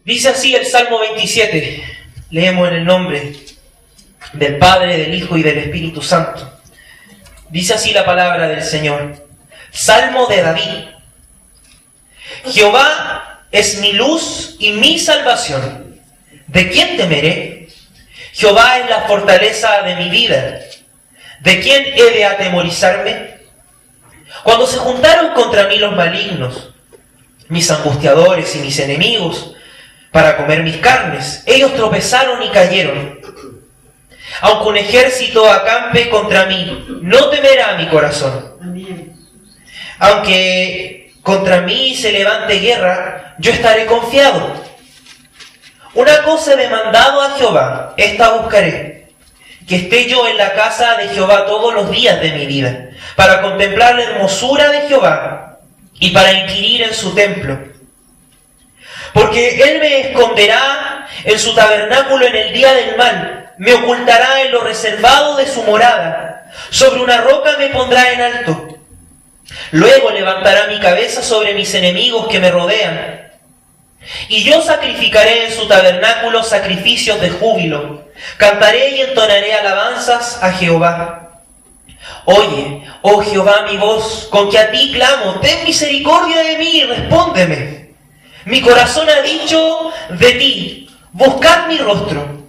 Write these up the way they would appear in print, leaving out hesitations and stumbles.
Dice así el Salmo 27. Leemos en el nombre del Padre, del Hijo y del Espíritu Santo. Dice así la palabra del Señor. Salmo de David. Jehová es mi luz y mi salvación. ¿De quién temeré? Jehová es la fortaleza de mi vida. ¿De quién he de atemorizarme? Cuando se juntaron contra mí los malignos, mis angustiadores y mis enemigos, para comer mis carnes, ellos tropezaron y cayeron. Aunque un ejército acampe contra mí, no temerá mi corazón. Aunque contra mí se levante guerra, yo estaré confiado. Una cosa he demandado a Jehová, esta buscaré, que esté yo en la casa de Jehová todos los días de mi vida, para contemplar la hermosura de Jehová y para inquirir en su templo. Porque Él me esconderá en su tabernáculo en el día del mal, me ocultará en lo reservado de su morada, sobre una roca me pondrá en alto. Luego levantará mi cabeza sobre mis enemigos que me rodean. Y yo sacrificaré en su tabernáculo sacrificios de júbilo. Cantaré y entonaré alabanzas a Jehová. Oye, oh Jehová, mi voz, con que a ti clamo, ten misericordia de mí y respóndeme. Mi corazón ha dicho de ti, buscad mi rostro.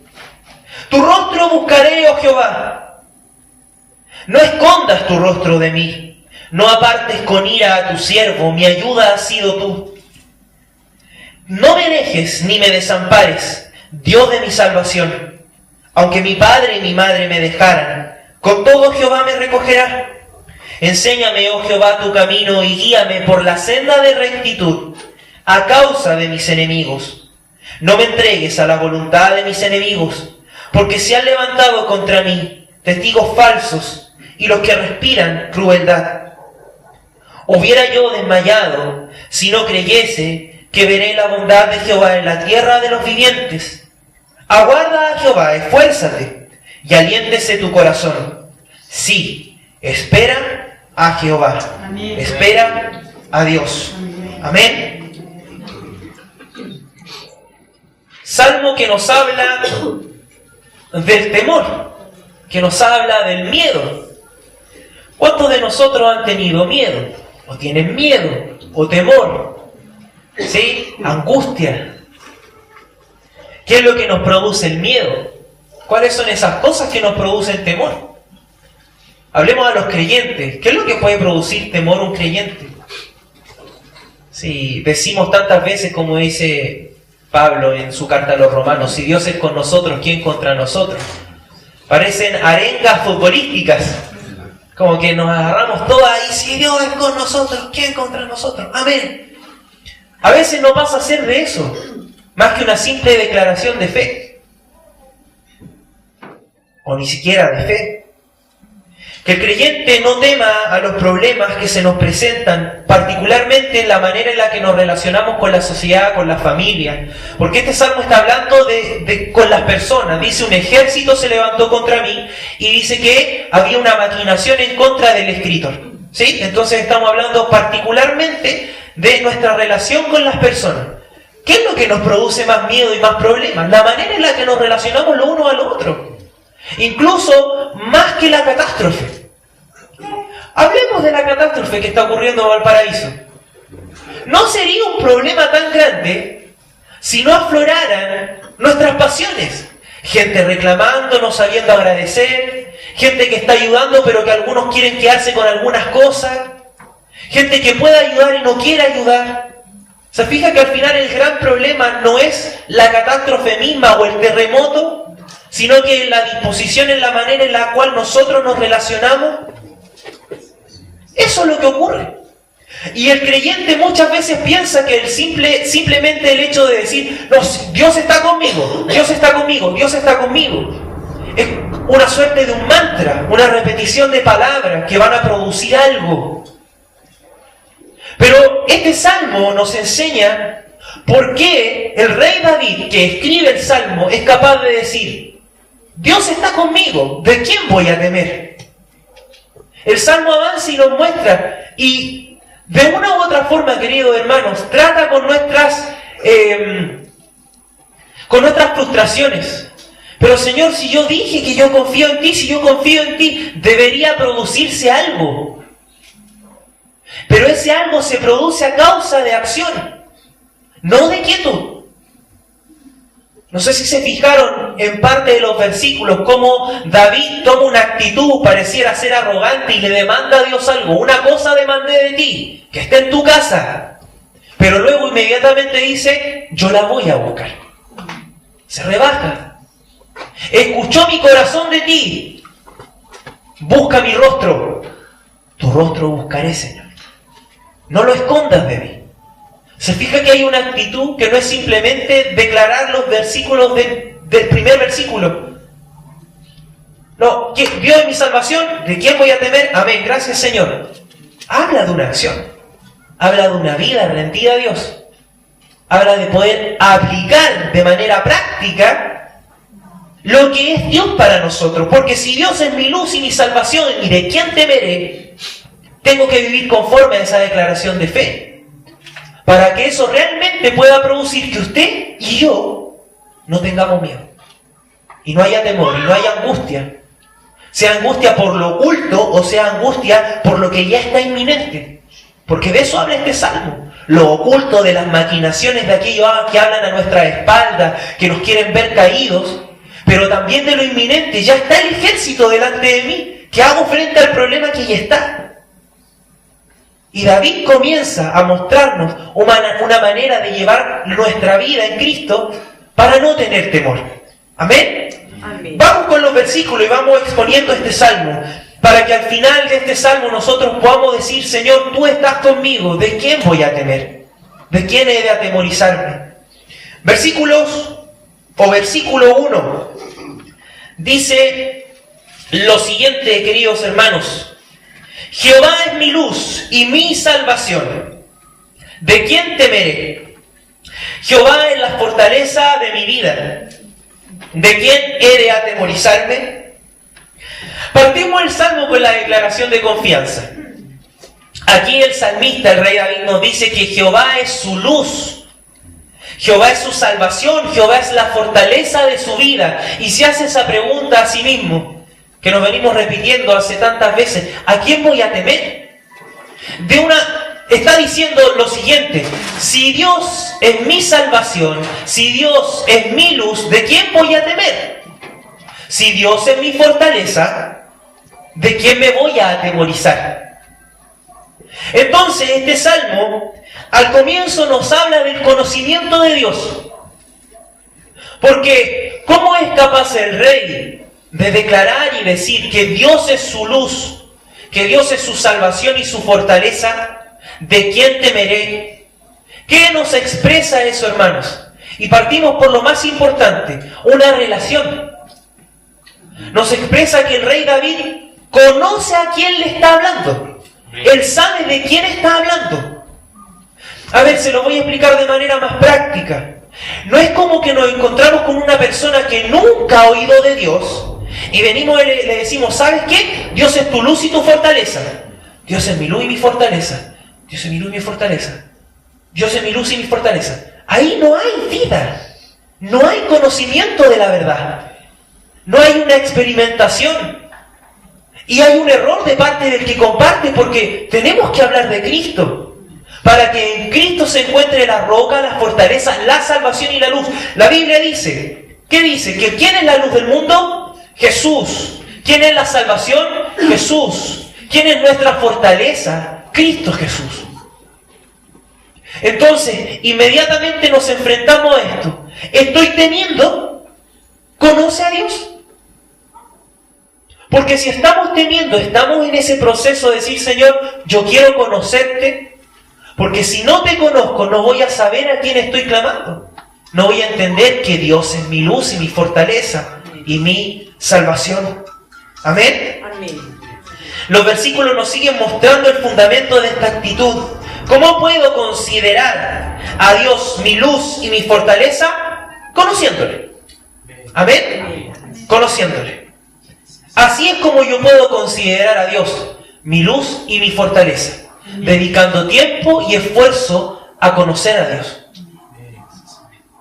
Tu rostro buscaré, oh Jehová. No escondas tu rostro de mí. No apartes con ira a tu siervo, mi ayuda ha sido tú. No me dejes ni me desampares, Dios de mi salvación. Aunque mi padre y mi madre me dejaran, con todo Jehová me recogerá. Enséñame, oh Jehová, tu camino y guíame por la senda de rectitud, a causa de mis enemigos. No me entregues a la voluntad de mis enemigos, porque se han levantado contra mí testigos falsos y los que respiran crueldad. Hubiera yo desmayado si no creyese que veré la bondad de Jehová en la tierra de los vivientes. Aguarda a Jehová, esfuérzate, y aliéntese tu corazón. Sí, espera a Jehová. Amén. Espera a Dios. Amén. Salmo que nos habla del temor, que nos habla del miedo. ¿Cuántos de nosotros han tenido miedo? ¿O tienen miedo? ¿O temor? ¿Sí? Angustia. ¿Qué es lo que nos produce el miedo? ¿Cuáles son esas cosas que nos producen temor? Hablemos a los creyentes. ¿Qué es lo que puede producir temor a un creyente? Sí, decimos tantas veces como dice Pablo en su carta a los romanos, si Dios es con nosotros, ¿quién contra nosotros? Parecen arengas futbolísticas, como que nos agarramos todas y si Dios es con nosotros, ¿quién contra nosotros? Amén. A veces no pasa a ser de eso, más que una simple declaración de fe, o ni siquiera de fe. Que el creyente no tema a los problemas que se nos presentan, particularmente en la manera en la que nos relacionamos con la sociedad, con la familia. Porque este salmo está hablando con las personas. Dice, un ejército se levantó contra mí, y dice que había una maquinación en contra del escritor. ¿Sí? Entonces estamos hablando particularmente de nuestra relación con las personas. ¿Qué es lo que nos produce más miedo y más problemas? La manera en la que nos relacionamos lo uno al otro. Incluso más que la catástrofe. Hablemos de la catástrofe que está ocurriendo en Valparaíso. No sería un problema tan grande si no afloraran nuestras pasiones. Gente reclamando, no sabiendo agradecer. Gente que está ayudando pero que algunos quieren quedarse con algunas cosas. Gente que puede ayudar y no quiere ayudar. ¿Se fija que al final el gran problema no es la catástrofe misma o el terremoto, sino que la disposición en la manera en la cual nosotros nos relacionamos? Eso es lo que ocurre. Y el creyente muchas veces piensa que simplemente el hecho de decir, no, Dios está conmigo, Dios está conmigo, Dios está conmigo, es una suerte de un mantra, una repetición de palabras que van a producir algo. Pero este salmo nos enseña por qué el rey David, que escribe el salmo, es capaz de decir, Dios está conmigo, ¿de quién voy a temer? El salmo avanza y nos muestra, y de una u otra forma, queridos hermanos, trata con nuestras con nuestras frustraciones. Pero Señor, si yo dije que yo confío en ti, si yo confío en ti, debería producirse algo. Pero ese algo se produce a causa de acción, no de quietud. No sé si se fijaron en parte de los versículos cómo David toma una actitud, pareciera ser arrogante y le demanda a Dios algo. Una cosa demandé de ti, que esté en tu casa. Pero luego inmediatamente dice, yo la voy a buscar. Se rebaja. Escuchó mi corazón de ti. Busca mi rostro. Tu rostro buscaré, Señor. No lo escondas de mí. Se fija que hay una actitud que no es simplemente declarar los versículos del primer versículo. No, Dios es mi salvación, ¿de quién voy a temer? Amén, gracias Señor. Habla de una acción. Habla de una vida rendida a Dios. Habla de poder aplicar de manera práctica lo que es Dios para nosotros. Porque si Dios es mi luz y mi salvación, ¿y de quién temeré? Tengo que vivir conforme a esa declaración de fe. Para que eso realmente pueda producir que usted y yo no tengamos miedo. Y no haya temor, y no haya angustia. Sea angustia por lo oculto o sea angustia por lo que ya está inminente. Porque de eso habla este salmo. Lo oculto, de las maquinaciones de aquellos que hablan a nuestra espalda, que nos quieren ver caídos. Pero también de lo inminente. Ya está el ejército delante de mí. ¿Qué hago frente al problema que ya está? Y David comienza a mostrarnos una manera de llevar nuestra vida en Cristo para no tener temor. ¿Amén? Amén. Vamos con los versículos y vamos exponiendo este salmo, para que al final de este salmo nosotros podamos decir, Señor, tú estás conmigo, ¿de quién voy a temer? ¿De quién he de atemorizarme? Versículo 1 dice lo siguiente, queridos hermanos. Jehová es mi luz y mi salvación. ¿De quién temeré? Jehová es la fortaleza de mi vida. ¿De quién he de atemorizarme? Partimos el salmo con la declaración de confianza. Aquí el salmista, el rey David, nos dice que Jehová es su luz. Jehová es su salvación. Jehová es la fortaleza de su vida. Y se hace esa pregunta a sí mismo, que nos venimos repitiendo hace tantas veces. ¿A quién voy a temer? Está diciendo lo siguiente: si Dios es mi salvación, si Dios es mi luz, ¿de quién voy a temer? Si Dios es mi fortaleza, ¿de quién me voy a atemorizar? Entonces, este salmo, al comienzo nos habla del conocimiento de Dios. Porque, ¿cómo es capaz el rey de declarar y decir que Dios es su luz, que Dios es su salvación y su fortaleza? ¿De quién temeré? ¿Qué nos expresa eso, hermanos? Y partimos por lo más importante, una relación. Nos expresa que el rey David conoce a quién le está hablando. Él sabe de quién está hablando. A ver, se lo voy a explicar de manera más práctica. No es como que nos encontramos con una persona que nunca ha oído de Dios y venimos y le decimos, ¿sabes qué? Dios es tu luz y tu fortaleza. Dios es mi luz y mi fortaleza. Dios es mi luz y mi fortaleza. Dios es mi luz y mi fortaleza. Ahí no hay vida. No hay conocimiento de la verdad. No hay una experimentación. Y hay un error de parte del que comparte, porque tenemos que hablar de Cristo. Para que en Cristo se encuentre la roca, la fortaleza, la salvación y la luz. La Biblia dice, ¿qué dice? ¿Que quién es la luz del mundo? Jesús. ¿Quién es la salvación? Jesús. ¿Quién es nuestra fortaleza? Cristo Jesús. Entonces, inmediatamente nos enfrentamos a esto. ¿Estoy temiendo? ¿Conoce a Dios? Porque si estamos temiendo, estamos en ese proceso de decir, Señor, yo quiero conocerte, porque si no te conozco, no voy a saber a quién estoy clamando. No voy a entender que Dios es mi luz y mi fortaleza y mi salvación. Amén. Amén. Los versículos nos siguen mostrando el fundamento de esta actitud. ¿Cómo puedo considerar a Dios mi luz y mi fortaleza? Conociéndole. ¿Amén? Conociéndole. Así es como yo puedo considerar a Dios mi luz y mi fortaleza, dedicando tiempo y esfuerzo a conocer a Dios.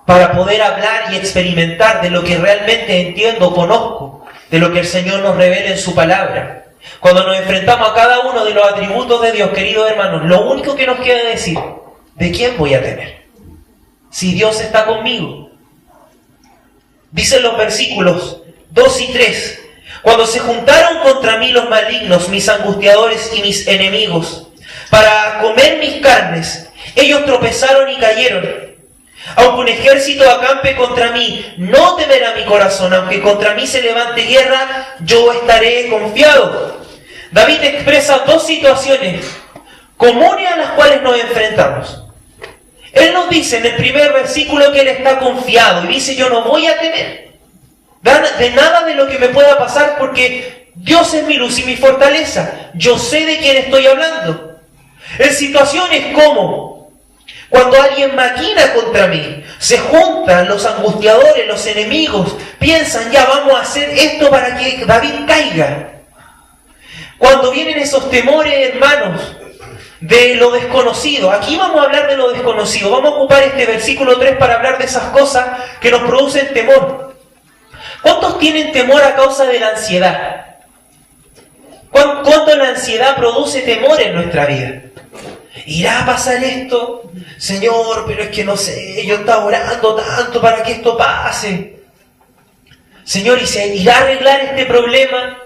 para poder hablar y experimentar de lo que realmente entiendo, conozco, de lo que el Señor nos revela en su palabra. Cuando nos enfrentamos a cada uno de los atributos de Dios, queridos hermanos, lo único que nos queda decir, ¿de quién voy a temer? Si Dios está conmigo. Dicen los versículos 2 y 3, cuando se juntaron contra mí los malignos, mis angustiadores y mis enemigos, para comer mis carnes, ellos tropezaron y cayeron. Aunque un ejército acampe contra mí, no temerá mi corazón. Aunque contra mí se levante guerra, yo estaré confiado. David expresa dos situaciones comunes a las cuales nos enfrentamos. Él nos dice en el primer versículo que él está confiado y dice, yo no voy a temer de nada de lo que me pueda pasar porque Dios es mi luz y mi fortaleza. Yo sé de quién estoy hablando. En situaciones como cuando alguien maquina contra mí, se juntan los angustiadores, los enemigos, piensan, ya vamos a hacer esto para que David caiga. Cuando vienen esos temores, hermanos, de lo desconocido, aquí vamos a hablar de lo desconocido, vamos a ocupar este versículo 3 para hablar de esas cosas que nos producen temor. ¿Cuántos tienen temor a causa de la ansiedad? ¿Cuánto la ansiedad produce temor en nuestra vida? ¿Irá a pasar esto? Señor, pero es que no sé, yo estaba orando tanto para que esto pase. Señor, ¿y se irá a arreglar este problema?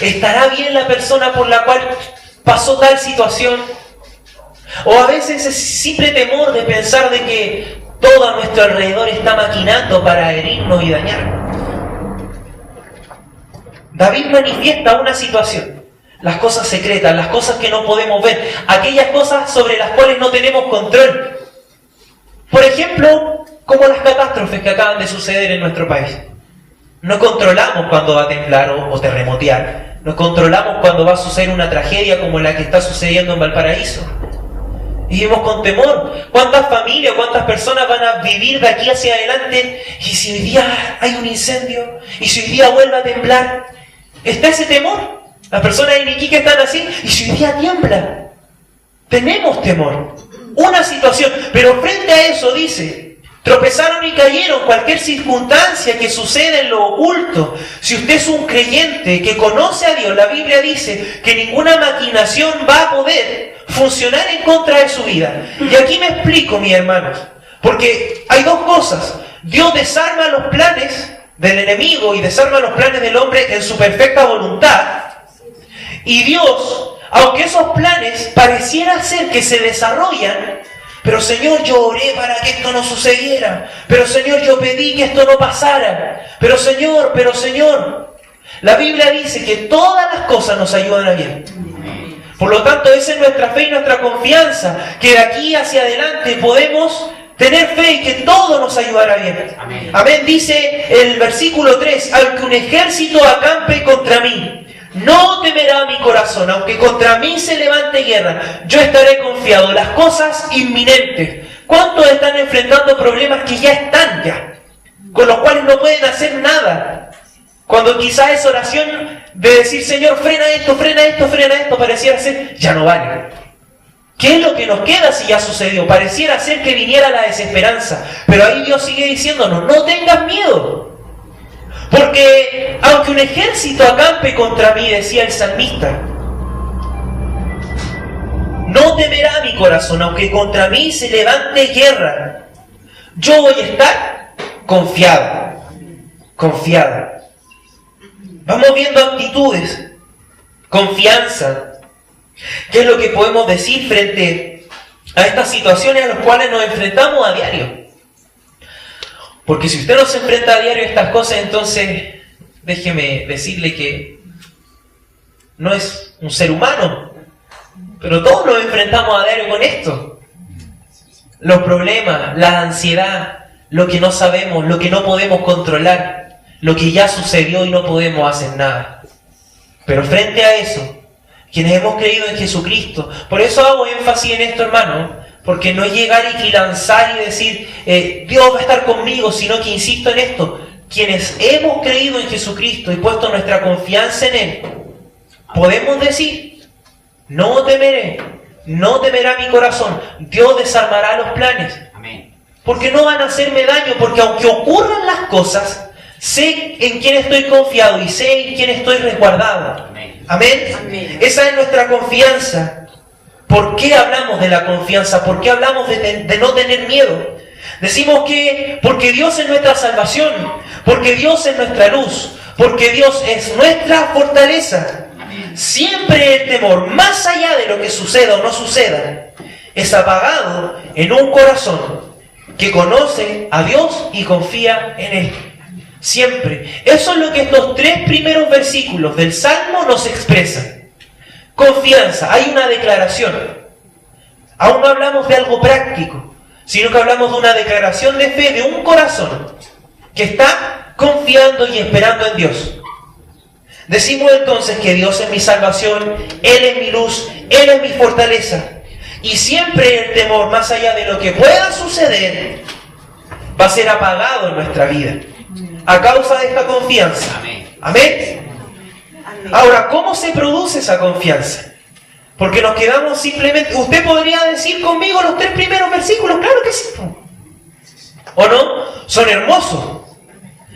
¿Estará bien la persona por la cual pasó tal situación? O a veces es simple temor de pensar de que todo a nuestro alrededor está maquinando para herirnos y dañarnos. David manifiesta una situación. Las cosas secretas, las cosas que no podemos ver, aquellas cosas sobre las cuales no tenemos control. Por ejemplo, como las catástrofes que acaban de suceder en nuestro país. No controlamos cuando va a temblar o terremotear. No controlamos cuando va a suceder una tragedia como la que está sucediendo en Valparaíso. Y vivimos con temor. ¿Cuántas familias, cuántas personas van a vivir de aquí hacia adelante? Y si hoy día hay un incendio, y si hoy día vuelve a temblar, ¿está ese temor? Las personas en Iquique están así, y si hoy día tiembla, tenemos temor. Una situación, pero frente a eso dice, tropezaron y cayeron, cualquier circunstancia que suceda en lo oculto. Si usted es un creyente que conoce a Dios, la Biblia dice que ninguna maquinación va a poder funcionar en contra de su vida. Y aquí me explico, mis hermanos, porque hay dos cosas. Dios desarma los planes del enemigo y desarma los planes del hombre en su perfecta voluntad. Y Dios, aunque esos planes pareciera ser que se desarrollan, pero Señor, yo oré para que esto no sucediera, pero Señor, yo pedí que esto no pasara, pero Señor, la Biblia dice que todas las cosas nos ayudan a bien. Por lo tanto, esa es nuestra fe y nuestra confianza, que de aquí hacia adelante podemos tener fe y que todo nos ayudará bien. Amén. Amén. Dice el versículo 3, aunque un ejército acampe contra mí, no temerá mi corazón, aunque contra mí se levante guerra, yo estaré confiado. Las cosas inminentes. ¿Cuántos están enfrentando problemas que ya están con los cuales no pueden hacer nada? Cuando quizás esa oración de decir, Señor, frena esto, pareciera ser, ya no vale. ¿Qué es lo que nos queda si ya sucedió? Pareciera ser que viniera la desesperanza. Pero ahí Dios sigue diciéndonos, no tengas miedo. Porque aunque un ejército acampe contra mí, decía el salmista, no temerá mi corazón, aunque contra mí se levante guerra. Yo voy a estar confiado. Vamos viendo actitudes, confianza. ¿Qué es lo que podemos decir frente a estas situaciones a las cuales nos enfrentamos a diario? Porque si usted no se enfrenta a diario a estas cosas, entonces déjeme decirle que no es un ser humano. Pero todos nos enfrentamos a diario con esto. Los problemas, la ansiedad, lo que no sabemos, lo que no podemos controlar, lo que ya sucedió y no podemos hacer nada. Pero frente a eso, quienes hemos creído en Jesucristo, por eso hago énfasis en esto, hermano, porque no es llegar y lanzar y decir, Dios va a estar conmigo, sino que insisto en esto, quienes hemos creído en Jesucristo y puesto nuestra confianza en Él, podemos decir, no temeré, no temerá mi corazón, Dios desarmará los planes. Amén. porque no van a hacerme daño, porque aunque ocurran las cosas, sé en quién estoy confiado y sé en quién estoy resguardado. Amén. Amén. Esa es nuestra confianza. ¿Por qué hablamos de la confianza? ¿Por qué hablamos de no tener miedo? Decimos que porque Dios es nuestra salvación, porque Dios es nuestra luz, porque Dios es nuestra fortaleza. Siempre el temor, más allá de lo que suceda o no suceda, es apagado en un corazón que conoce a Dios y confía en Él. Siempre. Eso es lo que estos 3 primeros versículos del Salmo nos expresan. Confianza, hay una declaración. Aún no hablamos de algo práctico, sino que hablamos de una declaración de fe de un corazón que está confiando y esperando en Dios. Decimos entonces que Dios es mi salvación, Él es mi luz, Él es mi fortaleza. Y siempre el temor, más allá de lo que pueda suceder, va a ser apagado en nuestra vida a causa de esta confianza. Amén. Ahora, ¿cómo se produce esa confianza? Porque nos quedamos simplemente... Usted podría decir conmigo los 3 primeros versículos, claro que sí. ¿O no? Son hermosos.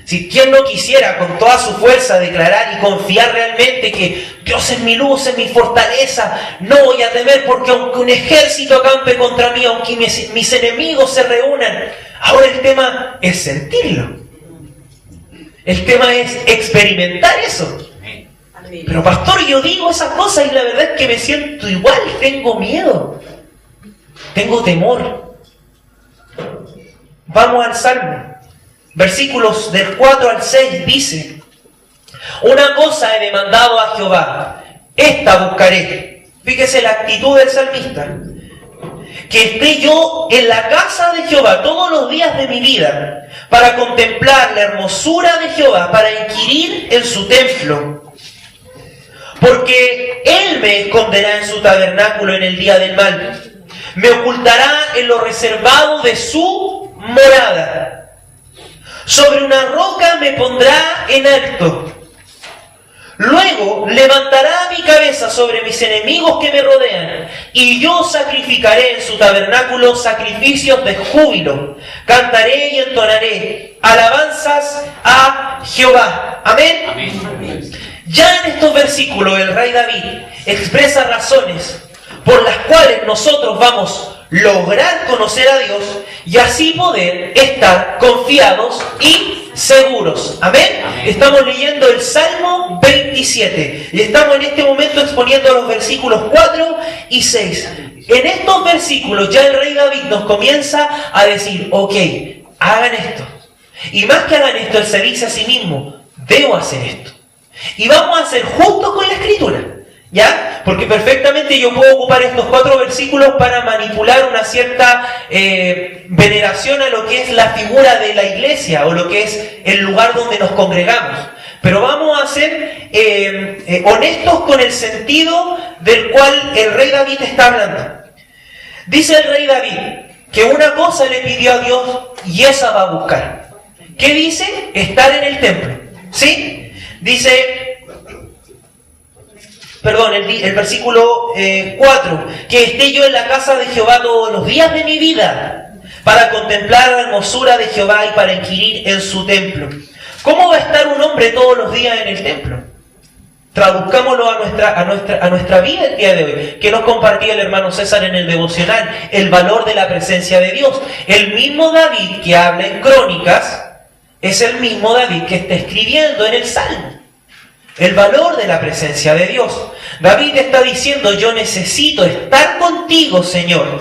Si quien no quisiera con toda su fuerza declarar y confiar realmente que Dios es mi luz, es mi fortaleza, no voy a temer porque aunque un ejército acampe contra mí, aunque mis enemigos se reúnan, ahora el tema es sentirlo. El tema es experimentar eso. Pero pastor, yo digo esas cosas y la verdad es que me siento igual, tengo miedo, tengo temor. Vamos al Salmo. Versículos del 4 al 6 dice: una cosa he demandado a Jehová, esta buscaré. Fíjese la actitud del salmista. Que esté yo en la casa de Jehová todos los días de mi vida, para contemplar la hermosura de Jehová, para inquirir en su templo. Porque Él me esconderá en su tabernáculo en el día del mal, me ocultará en lo reservado de su morada. Sobre una roca me pondrá en alto. Luego levantará mi cabeza sobre mis enemigos que me rodean, y yo sacrificaré en su tabernáculo sacrificios de júbilo. Cantaré y entonaré alabanzas a Jehová. Amén. Amén. Ya en estos versículos el rey David expresa razones por las cuales nosotros vamos a lograr conocer a Dios y así poder estar confiados y seguros. ¿Amén? Amén. Estamos leyendo el Salmo 27 y estamos en este momento exponiendo los versículos 4 y 6. En estos versículos ya el rey David nos comienza a decir, ok, hagan esto. Y más que hagan esto, él se dice a sí mismo, debo hacer esto. Y vamos a ser justos con la Escritura. ¿Ya? Porque perfectamente yo puedo ocupar estos 4 versículos para manipular una cierta veneración a lo que es la figura de la iglesia o lo que es el lugar donde nos congregamos. Pero vamos a ser honestos con el sentido del cual el rey David está hablando. Dice el rey David que una cosa le pidió a Dios y esa va a buscar. ¿Qué dice? Estar en el templo. ¿Sí? Dice... Perdón, el versículo 4, que esté yo en la casa de Jehová todos los días de mi vida, para contemplar la hermosura de Jehová y para inquirir en su templo. ¿Cómo va a estar un hombre todos los días en el templo? Traduzcámoslo a nuestra vida el día de hoy, que nos compartía el hermano César en el devocional, el valor de la presencia de Dios. El mismo David que habla en Crónicas es el mismo David que está escribiendo en el Salmo. El valor de la presencia de Dios. David está diciendo, yo necesito estar contigo, Señor,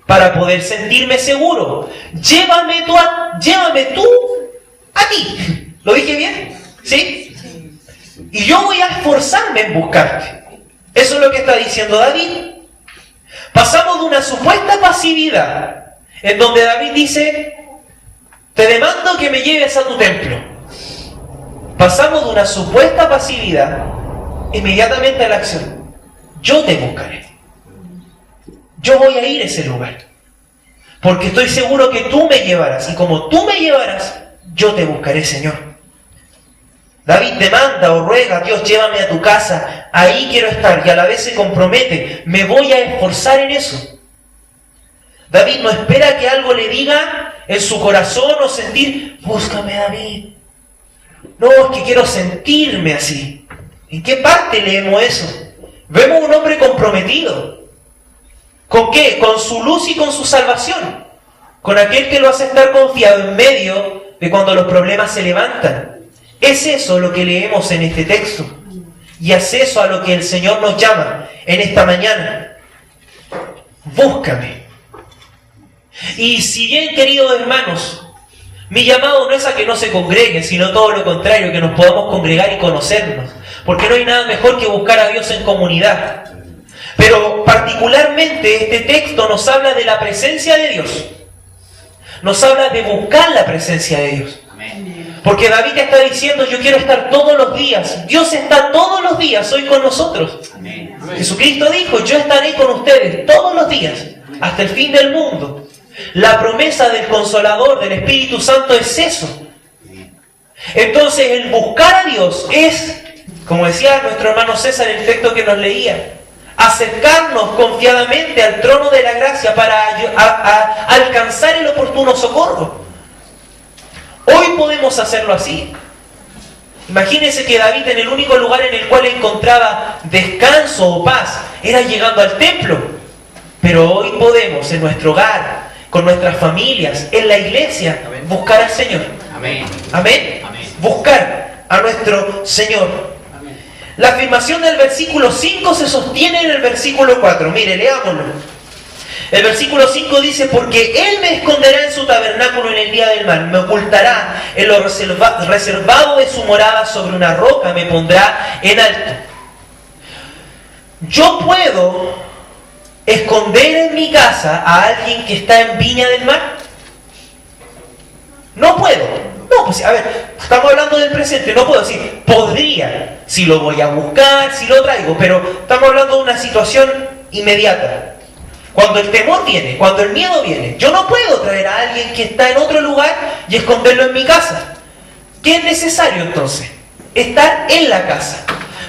para poder sentirme seguro. Llévame tú a ti. ¿Lo dije bien? ¿Sí? Y yo voy a esforzarme en buscarte. Eso es lo que está diciendo David. Pasamos de una supuesta pasividad, en donde David dice, te demando que me lleves a tu templo. Pasamos de una supuesta pasividad inmediatamente a la acción. Yo te buscaré. Yo voy a ir a ese lugar. Porque estoy seguro que tú me llevarás. Y como tú me llevarás, yo te buscaré, Señor. David demanda o ruega, Dios, llévame a tu casa. Ahí quiero estar. Y a la vez se compromete. Me voy a esforzar en eso. David no espera que algo le diga en su corazón o sentir, búscame, David. No, es que quiero sentirme así. ¿En qué parte leemos eso? Vemos un hombre comprometido. ¿Con qué? Con su luz y con su salvación. Con aquel que lo hace estar confiado en medio de cuando los problemas se levantan. Es eso lo que leemos en este texto. Y es eso a lo que el Señor nos llama en esta mañana. Búscame. Y si bien, queridos hermanos, mi llamado no es a que no se congreguen, sino todo lo contrario, que nos podamos congregar y conocernos. Porque no hay nada mejor que buscar a Dios en comunidad. Pero particularmente este texto nos habla de la presencia de Dios. Nos habla de buscar la presencia de Dios. Porque David está diciendo, yo quiero estar todos los días. Dios está todos los días hoy con nosotros. Jesucristo dijo, yo estaré con ustedes todos los días, hasta el fin del mundo. La promesa del Consolador, del Espíritu Santo, es eso. Entonces, el buscar a Dios es, como decía nuestro hermano César en el texto que nos leía, acercarnos confiadamente al trono de la gracia para alcanzar el oportuno socorro. Hoy podemos hacerlo así. Imagínense que David, en el único lugar en el cual encontraba descanso o paz, era llegando al templo. Pero hoy podemos, en nuestro hogar, con nuestras familias, en la iglesia, buscar al Señor. Amén. Amén. Amén. Buscar a nuestro Señor. La afirmación del versículo 5 se sostiene en el versículo 4. Mire, leámoslo. El versículo 5 dice, porque Él me esconderá en su tabernáculo en el día del mal, me ocultará en lo reservado de su morada, sobre una roca me pondrá en alto. Yo puedo esconder en mi casa a alguien que está en Viña del Mar. No puedo. No, pues a ver, estamos hablando del presente, no puedo decir, podría, si lo voy a buscar, si lo traigo, pero estamos hablando de una situación inmediata. Cuando el temor viene, cuando el miedo viene, yo no puedo traer a alguien que está en otro lugar y esconderlo en mi casa. ¿Qué es necesario entonces? Estar en la casa.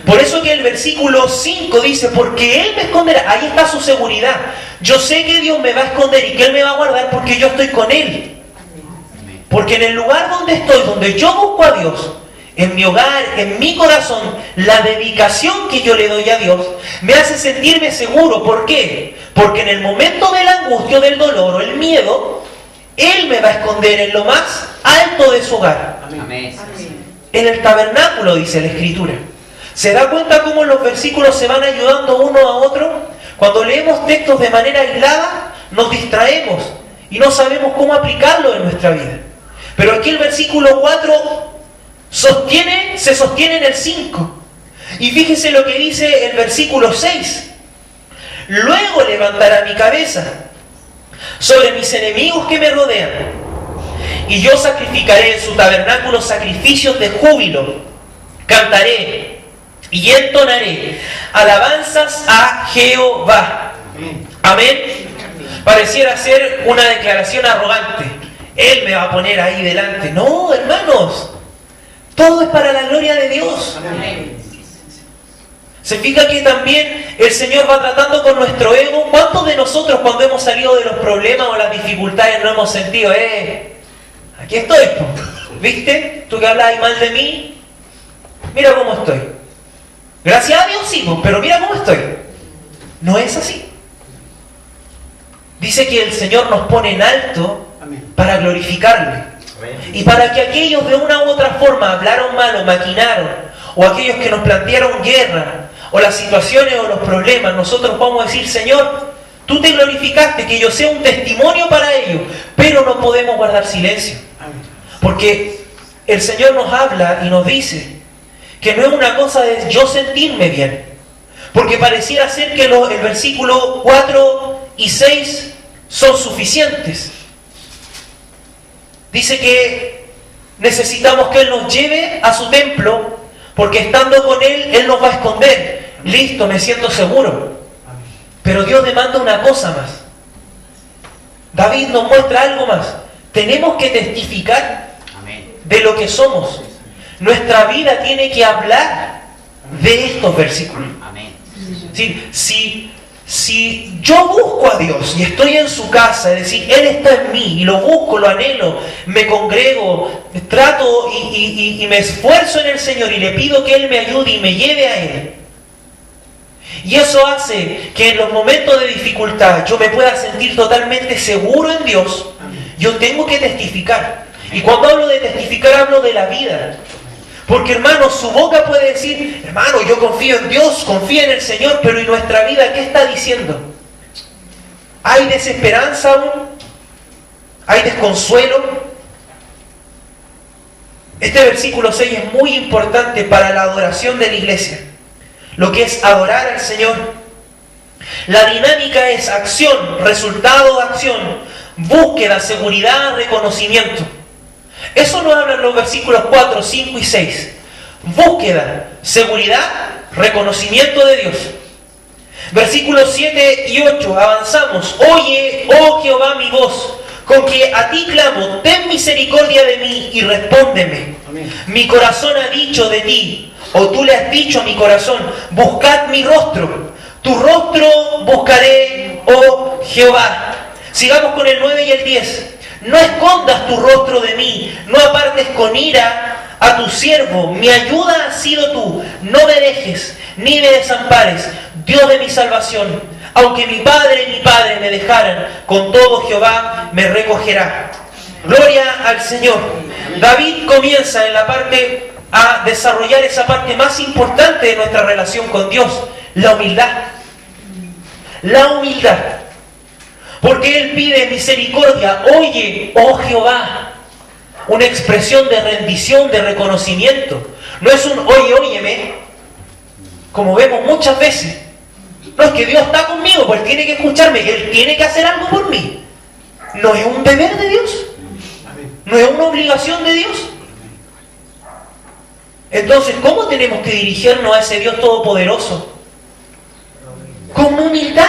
Por eso que el versículo 5 dice, porque Él me esconderá. Ahí está su seguridad. Yo sé que Dios me va a esconder y que Él me va a guardar porque yo estoy con Él. Porque en el lugar donde estoy, donde yo busco a Dios, en mi hogar, en mi corazón, la dedicación que yo le doy a Dios me hace sentirme seguro. ¿Por qué? Porque en el momento de la angustia, del dolor o el miedo, Él me va a esconder en lo más alto de su hogar. Amén. En el tabernáculo, dice la Escritura. ¿Se da cuenta cómo los versículos se van ayudando uno a otro? Cuando leemos textos de manera aislada, nos distraemos y no sabemos cómo aplicarlo en nuestra vida. Pero aquí el versículo 4 se sostiene en el 5. Y fíjese lo que dice el versículo 6. Luego levantará mi cabeza sobre mis enemigos que me rodean, y yo sacrificaré en su tabernáculo sacrificios de júbilo. Cantaré y entonaré alabanzas a Jehová. Amén. Pareciera ser una declaración arrogante. Él me va a poner ahí delante. No, hermanos. Todo es para la gloria de Dios. Amén. Se fija que también el Señor va tratando con nuestro ego. ¿Cuántos de nosotros, cuando hemos salido de los problemas o las dificultades, no hemos sentido, aquí estoy, ¿viste? Tú que hablas mal de mí, mira cómo estoy. Gracias a Dios sí, pero mira cómo estoy. No es así. Dice que el Señor nos pone en alto para glorificarle. Y para que aquellos de una u otra forma hablaron mal o maquinaron, o aquellos que nos plantearon guerra, o las situaciones o los problemas, nosotros vamos a decir, Señor, tú te glorificaste, que yo sea un testimonio para ellos, pero no podemos guardar silencio. Porque el Señor nos habla y nos dice que no es una cosa de yo sentirme bien. Porque pareciera ser que el versículo 4 y 6 son suficientes. Dice que necesitamos que Él nos lleve a su templo, porque estando con Él, Él nos va a esconder. Listo, me siento seguro. Pero Dios demanda una cosa más. David nos muestra algo más. Tenemos que testificar de lo que somos. Nuestra vida tiene que hablar de estos versículos. Si si yo busco a Dios y estoy en su casa, es decir, Él está en mí y lo busco, lo anhelo, me congrego, trato y me esfuerzo en el Señor y le pido que Él me ayude y me lleve a Él. Y eso hace que en los momentos de dificultad yo me pueda sentir totalmente seguro en Dios. Yo tengo que testificar. Y cuando hablo de testificar, hablo de la vida. Porque, hermano, su boca puede decir, hermano, yo confío en Dios, confío en el Señor, pero ¿y nuestra vida qué está diciendo? ¿Hay desesperanza aún? ¿Hay desconsuelo? Este versículo 6 es muy importante para la adoración de la iglesia. Lo que es adorar al Señor. La dinámica es acción, resultado de acción, búsqueda, seguridad, reconocimiento. Eso nos hablan los versículos 4, 5 y 6. Búsqueda, seguridad, reconocimiento de Dios. Versículos 7 y 8, avanzamos. Oye, oh Jehová, mi voz, con que a ti clamo, ten misericordia de mí y respóndeme. Amén. Mi corazón ha dicho de ti, o tú le has dicho a mi corazón, buscad mi rostro. Tu rostro buscaré, oh Jehová. Sigamos con el 9 y el 10. No escondas tu rostro de mí, no apartes con ira a tu siervo. Mi ayuda ha sido tú. No me dejes, ni me desampares, Dios de mi salvación. Aunque mi padre y mi padre me dejaran, con todo Jehová me recogerá. Gloria al Señor. David comienza en la parte a desarrollar esa parte más importante de nuestra relación con Dios, la humildad. La humildad. Porque Él pide misericordia. Oye, oh Jehová. Una expresión de rendición, de reconocimiento. No es un oye, óyeme, como vemos muchas veces. No, es que Dios está conmigo, pues tiene que escucharme, Él tiene que hacer algo por mí. No es un deber de Dios. No es una obligación de Dios. Entonces, ¿cómo tenemos que dirigirnos a ese Dios todopoderoso? Con humildad.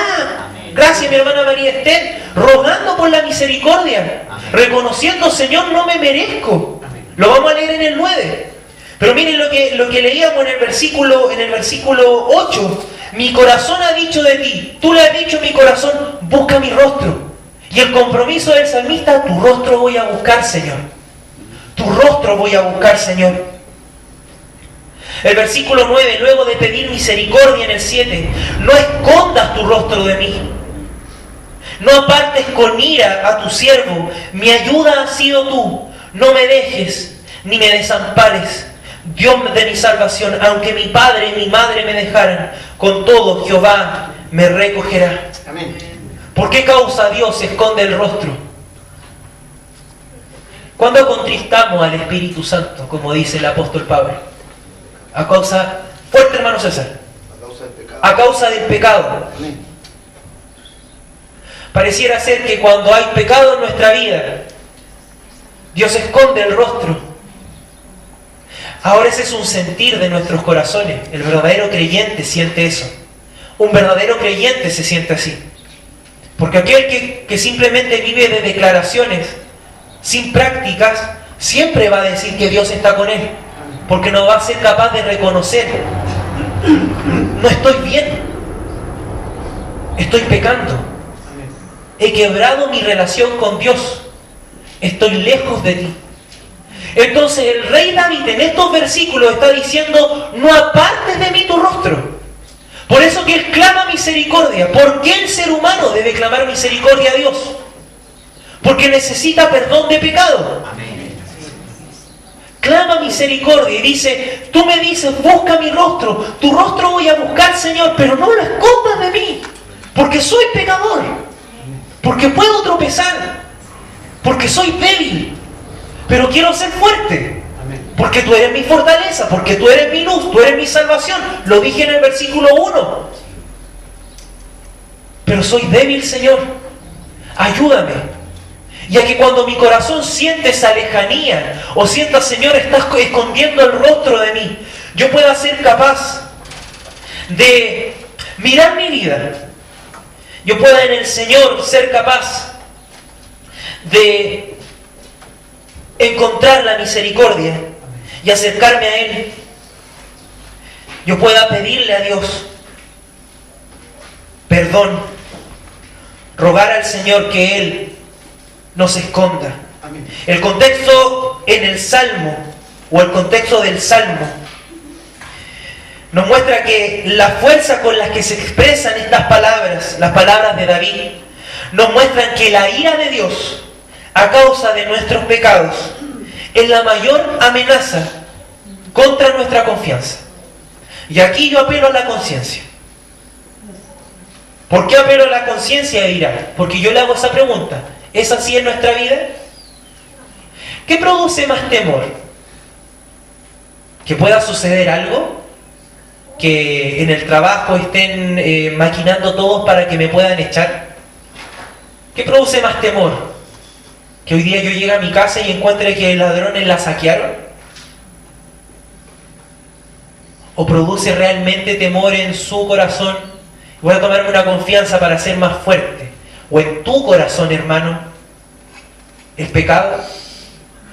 Gracias, mi hermana María Esther, rogando por la misericordia, reconociendo, Señor, no me merezco. Lo vamos a leer en el 9. Pero miren lo que leíamos en el versículo 8. Mi corazón ha dicho de ti, tú le has dicho a mi corazón, busca mi rostro. Y el compromiso del salmista, tu rostro voy a buscar, Señor. Tu rostro voy a buscar, Señor. El versículo 9, luego de pedir misericordia en el 7, no escondas tu rostro de mí. No apartes con ira a tu siervo. Mi ayuda ha sido tú. No me dejes ni me desampares, Dios de mi salvación. Aunque mi padre y mi madre me dejaran, con todo Jehová me recogerá. Amén. ¿Por qué causa Dios esconde el rostro? ¿Cuándo contristamos al Espíritu Santo, como dice el apóstol Pablo? A causa, fuerte hermano César, a causa del pecado. Amén. Pareciera ser que cuando hay pecado en nuestra vida, Dios esconde el rostro. Ahora ese es un sentir de nuestros corazones. El verdadero creyente siente eso. Un verdadero creyente se siente así. Porque aquel que simplemente vive de declaraciones sin prácticas, siempre va a decir que Dios está con él. Porque no va a ser capaz de reconocer, no estoy bien, estoy pecando, he quebrado mi relación con Dios, estoy lejos de ti. Entonces el rey David en estos versículos está diciendo, no apartes de mí tu rostro. Por eso que él clama misericordia. ¿Por qué el ser humano debe clamar misericordia a Dios? Porque necesita perdón de pecado. Clama misericordia y dice, tú me dices, busca mi rostro, tu rostro voy a buscar, Señor, pero no lo escondas de mí, porque soy pecador, porque puedo tropezar, porque soy débil, pero quiero ser fuerte, porque tú eres mi fortaleza, porque tú eres mi luz, tú eres mi salvación. Lo dije en el versículo 1. Pero soy débil, Señor, ayúdame. Ya que cuando mi corazón siente esa lejanía, o sienta, Señor, estás escondiendo el rostro de mí, yo pueda ser capaz de mirar mi vida. Yo pueda en el Señor ser capaz de encontrar la misericordia y acercarme a Él. Yo pueda pedirle a Dios perdón, rogar al Señor que Él nos esconda. Amén. El contexto en el Salmo, o el contexto del Salmo, nos muestra que la fuerza con la que se expresan estas palabras, las palabras de David, nos muestran que la ira de Dios a causa de nuestros pecados es la mayor amenaza contra nuestra confianza. Y aquí yo apelo a la conciencia. ¿Por qué apelo a la conciencia, dirá? Porque yo le hago esa pregunta. ¿Es así en nuestra vida? ¿Qué produce más temor? ¿Que pueda suceder algo? ¿Que en el trabajo estén maquinando todos para que me puedan echar? ¿Qué produce más temor? ¿Que hoy día yo llegue a mi casa y encuentre que ladrones la saquearon? ¿O produce realmente temor en su corazón? Voy a tomarme una confianza para ser más fuerte. ¿O en tu corazón, hermano, el pecado?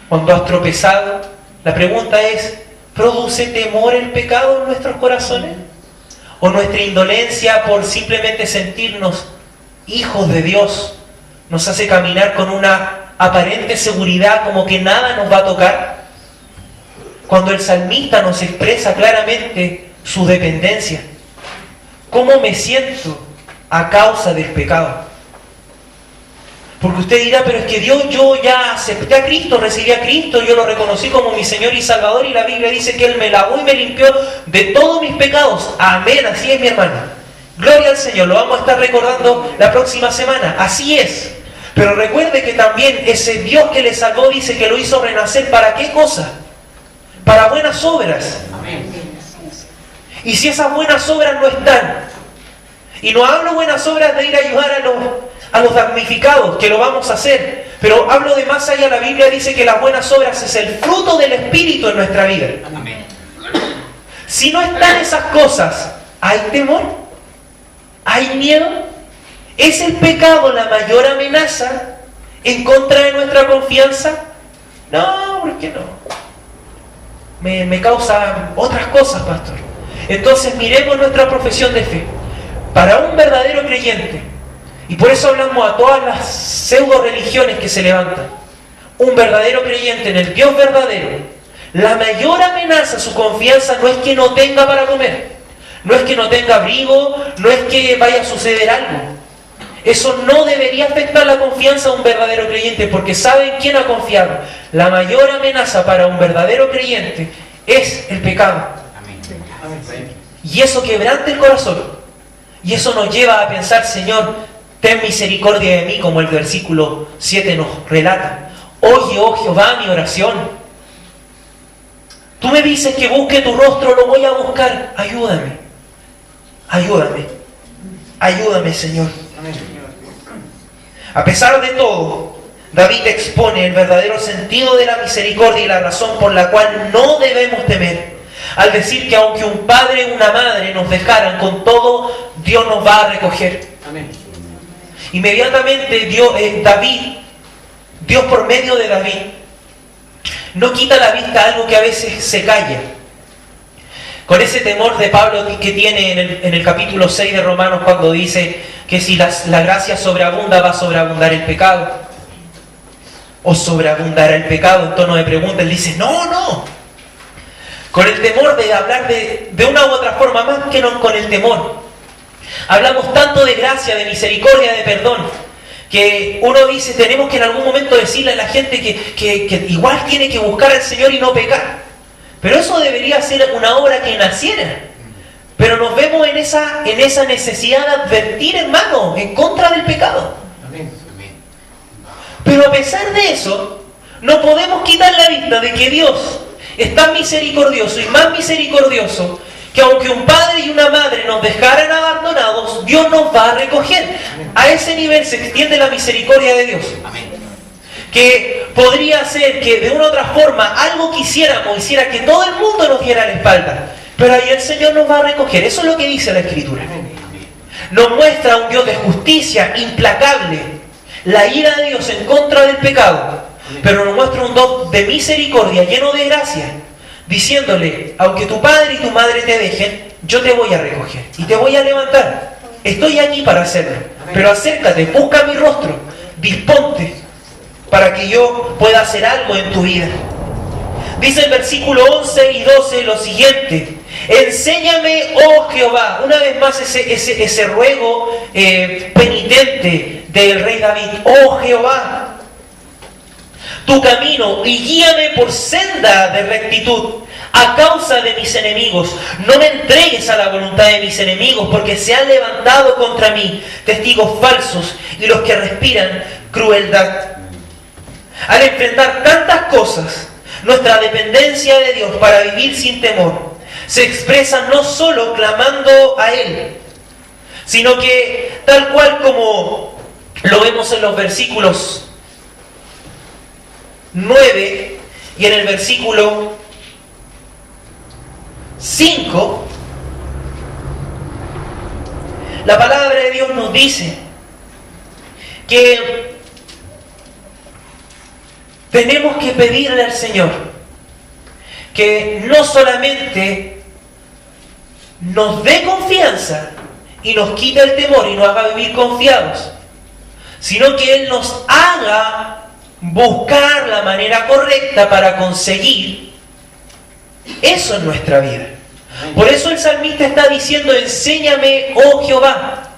Cuando has tropezado, la pregunta es, ¿produce temor el pecado en nuestros corazones? ¿O nuestra indolencia por simplemente sentirnos hijos de Dios nos hace caminar con una aparente seguridad como que nada nos va a tocar? Cuando el salmista nos expresa claramente su dependencia. ¿Cómo me siento a causa del pecado? Porque usted dirá, pero es que Dios, yo ya acepté a Cristo, recibí a Cristo, yo lo reconocí como mi Señor y Salvador, y la Biblia dice que Él me lavó y me limpió de todos mis pecados. Amén, así es, mi hermana. Gloria al Señor, lo vamos a estar recordando la próxima semana. Así es. Pero recuerde que también ese Dios que le salvó dice que lo hizo renacer. ¿Para qué cosa? Para buenas obras. Amén. Y si esas buenas obras no están, y no hablo buenas obras de ir a ayudar a los damnificados, que lo vamos a hacer, pero hablo de más allá. La Biblia dice que las buenas obras es el fruto del Espíritu en nuestra vida. Amén. Si no están esas cosas, ¿hay temor? ¿Hay miedo? ¿Es el pecado la mayor amenaza en contra de nuestra confianza? No, ¿por qué no? Me causa otras cosas, pastor. Entonces miremos nuestra profesión de fe. Para un verdadero creyente, y por eso hablamos a todas las pseudo religiones que se levantan, un verdadero creyente en el Dios verdadero, la mayor amenaza a su confianza no es que no tenga para comer, no es que no tenga abrigo, no es que vaya a suceder algo. Eso no debería afectar la confianza a un verdadero creyente, porque ¿saben quién ha confiado? La mayor amenaza para un verdadero creyente es el pecado. Y eso quebranta el corazón. Y eso nos lleva a pensar, Señor, ten misericordia de mí, como el versículo 7 nos relata. Oye, oh Jehová, mi oración. Tú me dices que busque tu rostro, lo voy a buscar. Ayúdame. Ayúdame. Ayúdame, Señor. A pesar de todo, David expone el verdadero sentido de la misericordia y la razón por la cual no debemos temer. Al decir que aunque un padre y una madre nos dejaran, con todo Dios nos va a recoger. Amén. Inmediatamente Dios por medio de David, no quita la vista algo que a veces se calla. Con ese temor de Pablo que tiene en el capítulo 6 de Romanos, cuando dice que si la gracia sobreabunda, va a sobreabundar el pecado. O sobreabundará el pecado, en tono de pregunta. Él dice, no. Con el temor de hablar de una u otra forma, más que no con el temor. Hablamos tanto de gracia, de misericordia, de perdón, que uno dice, tenemos que en algún momento decirle a la gente que igual tiene que buscar al Señor y no pecar. Pero eso debería ser una obra que naciera. Pero nos vemos en esa necesidad de advertir, hermano, en contra del pecado. Amén. Pero a pesar de eso, no podemos quitar la vista de que Dios es tan misericordioso y más misericordioso que aunque un padre y una madre nos dejaran abandonados, Dios nos va a recoger. A ese nivel se extiende la misericordia de Dios. Amén. Que podría ser que de una u otra forma algo hiciera que todo el mundo nos diera la espalda, pero ahí el Señor nos va a recoger. Eso es lo que dice la Escritura. Nos muestra un Dios de justicia implacable, la ira de Dios en contra del pecado, pero nos muestra un Dios de misericordia lleno de gracia, diciéndole, aunque tu padre y tu madre te dejen, yo te voy a recoger y te voy a levantar. estoy aquí para hacerlo. Pero acércate, busca mi rostro, disponte para que yo pueda hacer algo en tu vida. Dice el versículo 11 y 12 lo siguiente: enséñame, oh Jehová. Una vez más ese ruego penitente del rey David: oh Jehová, tu camino, y guíame por senda de rectitud a causa de mis enemigos. No me entregues a la voluntad de mis enemigos, porque se han levantado contra mí testigos falsos y los que respiran crueldad. Al enfrentar tantas cosas, nuestra dependencia de Dios para vivir sin temor se expresa no solo clamando a Él, sino que tal cual como lo vemos en los versículos 9 y en el versículo 5, la palabra de Dios nos dice que tenemos que pedirle al Señor que no solamente nos dé confianza y nos quite el temor y nos haga vivir confiados, sino que Él nos haga buscar la manera correcta para conseguir eso en nuestra vida. Por eso el salmista está diciendo: enséñame, oh Jehová,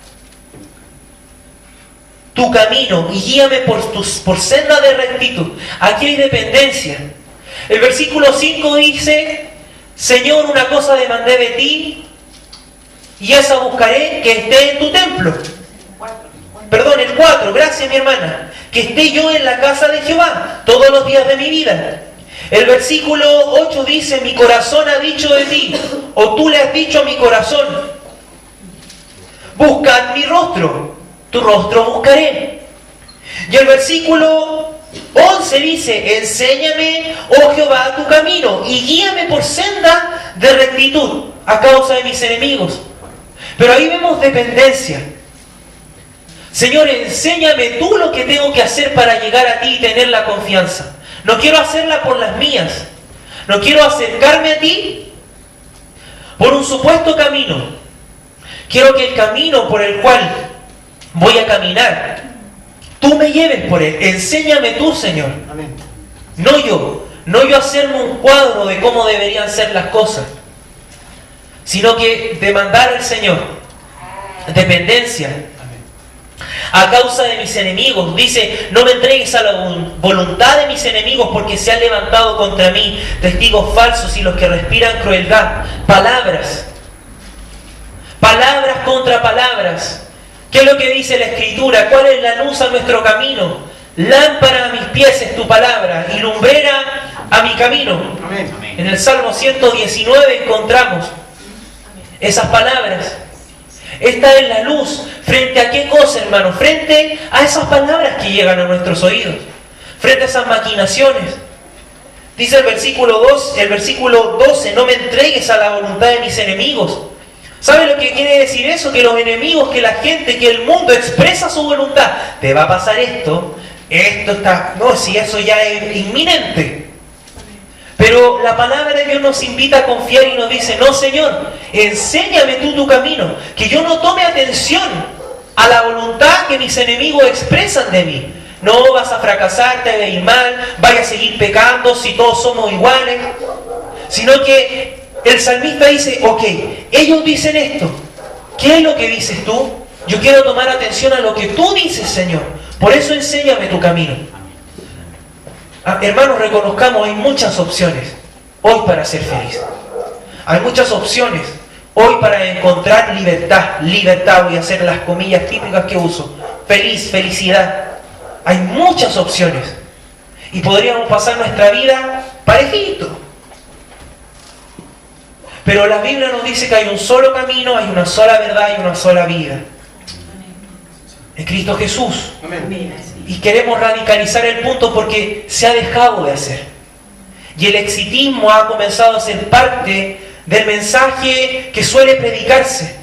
tu camino y guíame por senda de rectitud. Aquí hay dependencia. El versículo 5 dice: Señor, una cosa demandé de ti, y esa buscaré, que esté en tu templo. Perdón, el 4, gracias mi hermana. Que esté yo en la casa de Jehová todos los días de mi vida. El versículo 8 dice: mi corazón ha dicho de ti, o tú le has dicho a mi corazón: buscad mi rostro, tu rostro buscaré. Y el versículo 11 dice: enséñame, oh Jehová, tu camino, y guíame por senda de rectitud a causa de mis enemigos. Pero ahí vemos dependencia. Señor, enséñame tú lo que tengo que hacer para llegar a ti y tener la confianza. No quiero hacerla por las mías. No quiero acercarme a ti por un supuesto camino. Quiero que el camino por el cual voy a caminar, tú me lleves por él. Enséñame tú, Señor. Amén. No yo hacerme un cuadro de cómo deberían ser las cosas, sino que demandar al Señor dependencia. A causa de mis enemigos, dice: no me entregues a la voluntad de mis enemigos, porque se han levantado contra mí testigos falsos y los que respiran crueldad. Palabras contra palabras. ¿Qué es lo que dice la Escritura? ¿Cuál es la luz a nuestro camino? Lámpara a mis pies es tu palabra y lumbrera a mi camino. Amén. En el Salmo 119 encontramos esas palabras. Esta es la luz. ¿Frente a qué cosa, hermano? Frente a esas palabras que llegan a nuestros oídos. Frente a esas maquinaciones. Dice el versículo 12: no me entregues a la voluntad de mis enemigos. ¿Sabe lo que quiere decir eso? Que los enemigos, que la gente, que el mundo expresa su voluntad. Te va a pasar esto está... No, si eso ya es inminente. Pero la palabra de Dios nos invita a confiar y nos dice: no, Señor, enséñame tú tu camino, que yo no tome atención a la voluntad que mis enemigos expresan de mí. No vas a fracasar, te va a ir mal, vaya a seguir pecando si todos somos iguales. Sino que el salmista dice: ok, ellos dicen esto, ¿qué es lo que dices tú? Yo quiero tomar atención a lo que tú dices, Señor. Por eso enséñame tu camino. Hermanos, reconozcamos, hay muchas opciones hoy para ser feliz. Hay muchas opciones hoy para encontrar libertad. Libertad, voy a hacer las comillas típicas que uso. Felicidad. Hay muchas opciones. Y podríamos pasar nuestra vida parejito. Pero la Biblia nos dice que hay un solo camino, hay una sola verdad y una sola vida. En Cristo Jesús. Amén. Y queremos radicalizar el punto porque se ha dejado de hacer. Y el exitismo ha comenzado a ser parte del mensaje que suele predicarse.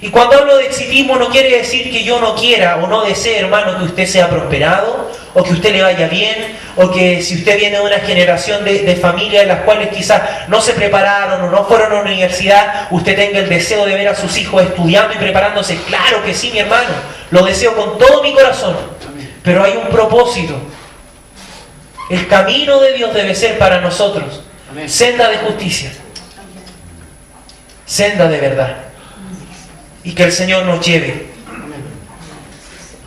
Y cuando hablo de exitismo no quiere decir que yo no quiera o no desee, hermano, que usted sea prosperado, o que usted le vaya bien, o que si usted viene de una generación de familias en las cuales quizás no se prepararon o no fueron a la universidad, usted tenga el deseo de ver a sus hijos estudiando y preparándose. Claro que sí, mi hermano, lo deseo con todo mi corazón. Pero hay un propósito. El camino de Dios debe ser para nosotros senda de justicia, senda de verdad. Y que el Señor nos lleve.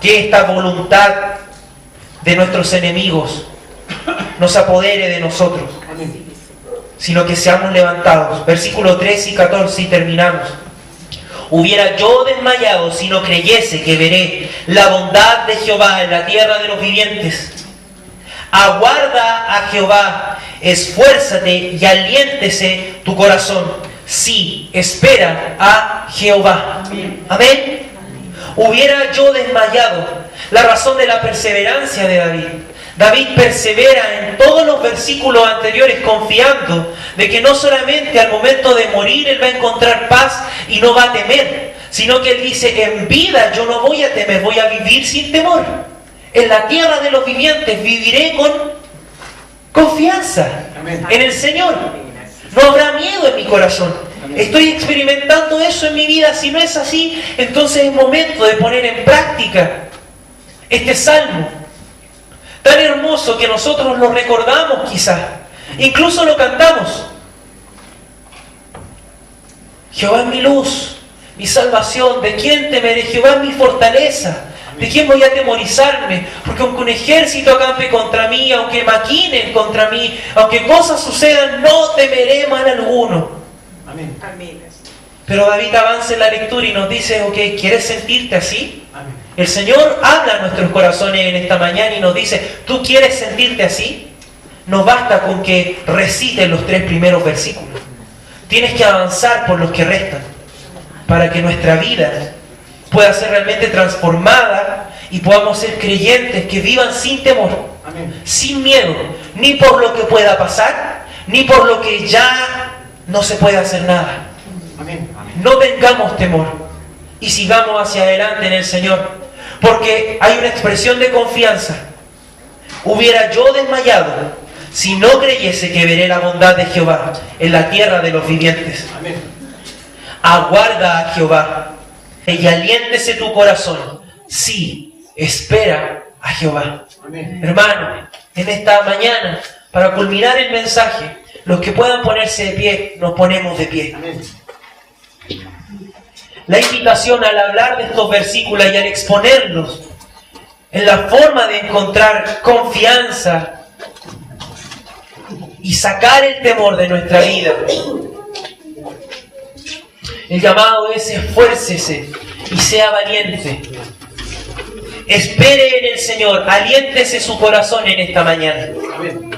Que esta voluntad de nuestros enemigos nos apodere de nosotros, sino que seamos levantados. Versículos 13 y 14 y terminamos. Hubiera yo desmayado si no creyese que veré la bondad de Jehová en la tierra de los vivientes. Aguarda a Jehová, esfuérzate y aliéntese tu corazón. Sí, espera a Jehová. Amén. Hubiera yo desmayado. La razón de la perseverancia de David. David persevera en todos los versículos anteriores confiando de que no solamente al momento de morir él va a encontrar paz y no va a temer, sino que él dice, en vida yo no voy a temer, voy a vivir sin temor. En la tierra de los vivientes viviré con confianza en el Señor. No habrá miedo en mi corazón. Estoy experimentando eso en mi vida. Si no es así, entonces es momento de poner en práctica este salmo tan hermoso que nosotros lo recordamos quizás. Incluso lo cantamos. Jehová es mi luz, mi salvación. ¿De quién temeré? Jehová es mi fortaleza. ¿De quién voy a atemorizarme? Porque aunque un ejército acampe contra mí, aunque maquinen contra mí, aunque cosas sucedan, no temeré mal alguno. Amén. Pero David avanza en la lectura y nos dice, ok, ¿quieres sentirte así? Amén. El Señor habla a nuestros corazones en esta mañana y nos dice, ¿tú quieres sentirte así? No basta con que recites los 3 primeros versículos. Tienes que avanzar por los que restan para que nuestra vida pueda ser realmente transformada y podamos ser creyentes que vivan sin temor, Amén. Sin miedo, ni por lo que pueda pasar, ni por lo que ya no se puede hacer nada. Amén. No tengamos temor y sigamos hacia adelante en el Señor, porque hay una expresión de confianza. Hubiera yo desmayado si no creyese que veré la bondad de Jehová en la tierra de los vivientes. Amén. Aguarda a Jehová y aliéntese tu corazón. Sí, espera a Jehová. Amén. Hermano, en esta mañana, para culminar el mensaje, los que puedan ponerse de pie, nos ponemos de pie. Amén. La invitación al hablar de estos versículos y al exponerlos en la forma de encontrar confianza y sacar el temor de nuestra vida. El llamado es esfuércese y sea valiente. Espere en el Señor, aliéntese su corazón en esta mañana. Amén.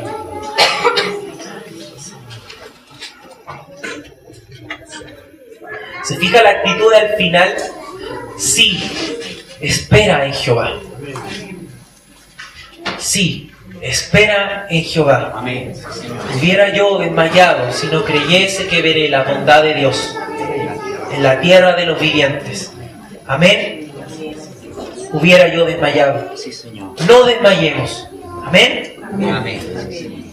¿Se fija la actitud al final? Sí, espera en Jehová. Sí, espera en Jehová. Amén. Hubiera yo desmayado si no creyese que veré la bondad de Dios en la tierra de los vivientes. Amén. Hubiera yo desmayado. Sí, Señor. No desmayemos. Amén. Amén.